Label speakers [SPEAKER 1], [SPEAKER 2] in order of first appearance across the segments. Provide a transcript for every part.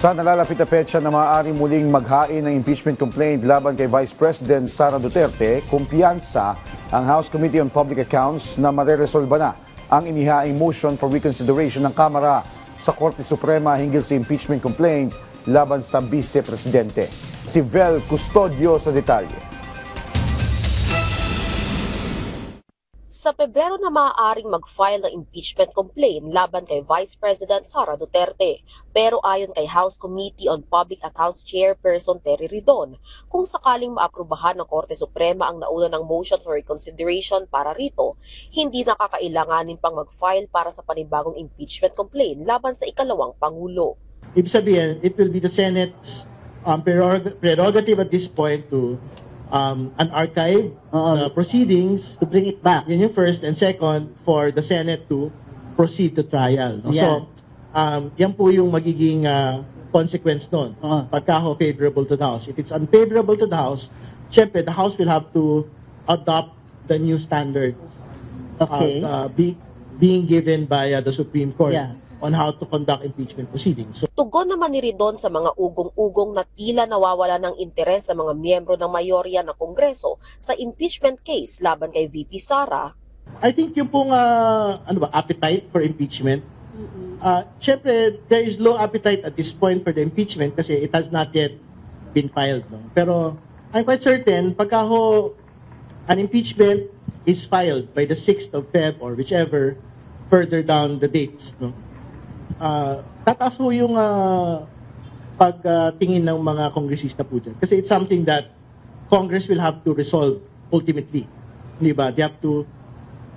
[SPEAKER 1] Sa nalalapit na petsa na maaari muling maghain ng impeachment complaint laban kay Vice President Sara Duterte, kumpiyansa ang House Committee on Public Accounts na mareresolba na ang inihaing motion for reconsideration ng Kamara sa Korte Suprema hinggil sa impeachment complaint laban sa Vice Presidente. Si Vel Custodio sa detalye.
[SPEAKER 2] Sa Pebrero na maaaring mag-file ng impeachment complaint laban kay Vice President Sara Duterte. Pero ayon kay House Committee on Public Accounts Chairperson Terry Ridon, kung sakaling maaprubahan ng Korte Suprema ang nauna ng motion for reconsideration para rito, hindi nakakailanganin pang mag-file para sa panibagong impeachment complaint laban sa ikalawang Pangulo.
[SPEAKER 3] Ibig sabihin, it will be the Senate's prerogative at this point to unarchive proceedings,
[SPEAKER 4] to bring it back.
[SPEAKER 3] yun yung first, and second, for the Senate to proceed to trial. No?
[SPEAKER 4] Yeah.
[SPEAKER 3] So, yan po yung magiging consequence nun, pagka favorable to the House. If it's unfavorable to the House, syempre, the House will have to adopt the new standards being given by the Supreme Court on how to conduct impeachment proceedings. So,
[SPEAKER 2] Tugon naman ni Ridon sa mga ugong-ugong na tila nawawala ng interes sa mga miyembro ng mayorya ng Kongreso sa impeachment case laban kay VP Sara.
[SPEAKER 3] I think yung pong appetite for impeachment, syempre, there is low appetite at this point for the impeachment kasi it has not yet been filed. No? Pero I'm quite certain, pagka an impeachment is filed by the 6th of Feb or whichever further down the dates, no? Tataas ho yung pagtingin ng mga kongresista po dyan. Kasi it's something that Congress will have to resolve ultimately. Di ba? They have to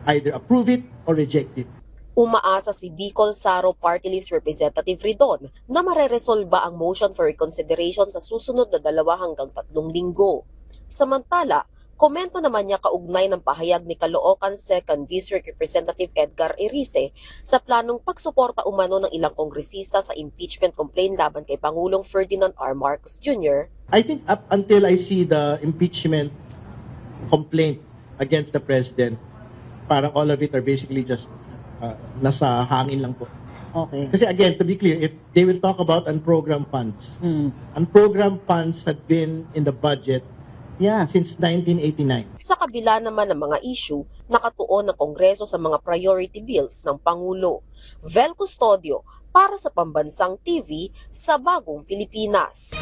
[SPEAKER 3] either approve it or reject it.
[SPEAKER 2] Umaasa si Bicol Saro Party List Representative Ridon na mareresolba ang motion for reconsideration sa susunod na 2 hanggang 3 linggo. Samantala, komento naman niya kaugnay ng pahayag ni Caloocan 2nd District Representative Edgar Erice sa planong pagsuporta umano ng ilang kongresista sa impeachment complaint laban kay Pangulong Ferdinand R. Marcos Jr.
[SPEAKER 3] I think up until I see the impeachment complaint against the President, parang all of it are basically just nasa hangin lang po.
[SPEAKER 4] Okay.
[SPEAKER 3] Kasi again, to be clear, if they will talk about unprogrammed funds, unprogrammed funds had been in the budget since 1989.
[SPEAKER 2] Sa kabila naman ng mga issue, nakatuon ng Kongreso sa mga priority bills ng Pangulo. Vel Custodio para sa Pambansang TV sa Bagong Pilipinas.